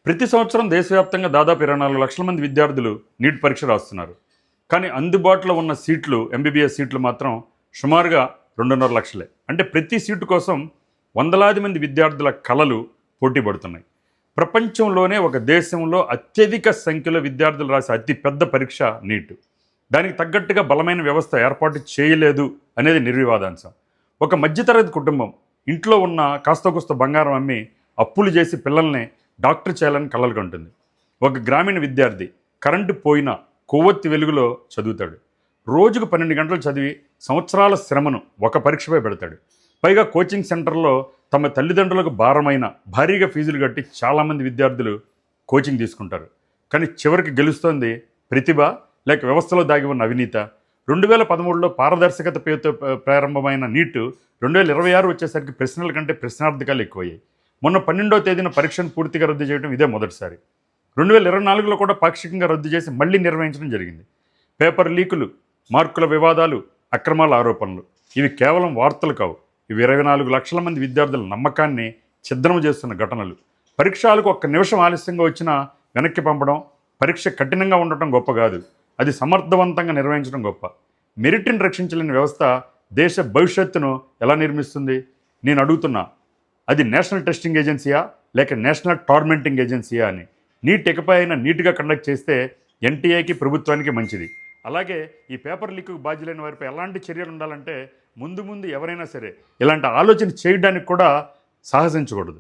ప్రతి సంవత్సరం దేశవ్యాప్తంగా దాదాపు 24 లక్షల మంది విద్యార్థులు నీట్ పరీక్ష రాస్తున్నారు. కానీ అందుబాటులో ఉన్న సీట్లు ఎంబీబీఎస్ సీట్లు మాత్రం సుమారుగా 2.5 లక్షలే. అంటే ప్రతి సీటు కోసం వందలాది మంది విద్యార్థుల కలలు పోటీ పడుతున్నాయి. ప్రపంచంలోనే ఒక దేశంలో అత్యధిక సంఖ్యలో విద్యార్థులు రాసే అతి పెద్ద పరీక్ష నీట్. దానికి తగ్గట్టుగా బలమైన వ్యవస్థ ఏర్పాటు చేయలేదు అనేది నిర్వివాదాంశం. ఒక మధ్యతరగతి కుటుంబం ఇంట్లో ఉన్న కాస్త కూస్త బంగారం అమ్మి అప్పులు చేసి పిల్లల్ని డాక్టర్ చేయాలని కలలు కంటుంది. ఒక గ్రామీణ విద్యార్థి కరెంటు పోయినా కొవ్వొత్తి వెలుగులో చదువుతాడు. రోజుకు 12 గంటలు చదివి సంవత్సరాల శ్రమను ఒక పరీక్షపై పెడతాడు. పైగా కోచింగ్ సెంటర్లో తమ తల్లిదండ్రులకు భారమైన భారీగా ఫీజులు కట్టి చాలామంది విద్యార్థులు కోచింగ్ తీసుకుంటారు. కానీ చివరికి గెలుస్తోంది ప్రతిభ లేక వ్యవస్థలో దాగి ఉన్న అవినీత. 2013లో పారదర్శకత పేరుతో ప్రారంభమైన నీట్ 2026 వచ్చేసరికి ప్రశ్నల కంటే ప్రశ్నార్థకాలు ఎక్కువయ్యాయి. మొన్న 12వ తేదీన పరీక్షను పూర్తిగా రద్దు చేయడం ఇదే మొదటిసారి. 2024లో కూడా పాక్షికంగా రద్దు చేసి మళ్లీ నిర్వహించడం జరిగింది. పేపర్ లీకులు, మార్కుల వివాదాలు, అక్రమాల ఆరోపణలు ఇవి కేవలం వార్తలు కావు. ఇవి 24 లక్షల మంది విద్యార్థుల నమ్మకాన్ని ఛిద్రం చేస్తున్న ఘటనలు. పరీక్షలకు ఒక్క నిమిషం ఆలస్యంగా వచ్చినా వెనక్కి పంపడం, పరీక్ష కఠినంగా ఉండటం గొప్ప కాదు, అది సమర్థవంతంగా నిర్వహించడం గొప్ప. మెరిట్ని రక్షించలేని వ్యవస్థ దేశ భవిష్యత్తును ఎలా నిర్మిస్తుంది? నేను అడుగుతున్నా, అది నేషనల్ టెస్టింగ్ ఏజెన్సీయా లేక నేషనల్ టార్మెంటింగ్ ఏజెన్సీయా అని. నీట్ ఇకపై అయినా నీట్గా కండక్ట్ చేస్తే ఎన్టీఏకి ప్రభుత్వానికి మంచిది. అలాగే ఈ పేపర్ లీక్కు బాధ్యులైన వారిపై ఎలాంటి చర్యలు ఉండాలంటే ముందు ఎవరైనా సరే ఇలాంటి ఆలోచన చేయడానికి కూడా సాహసించకూడదు.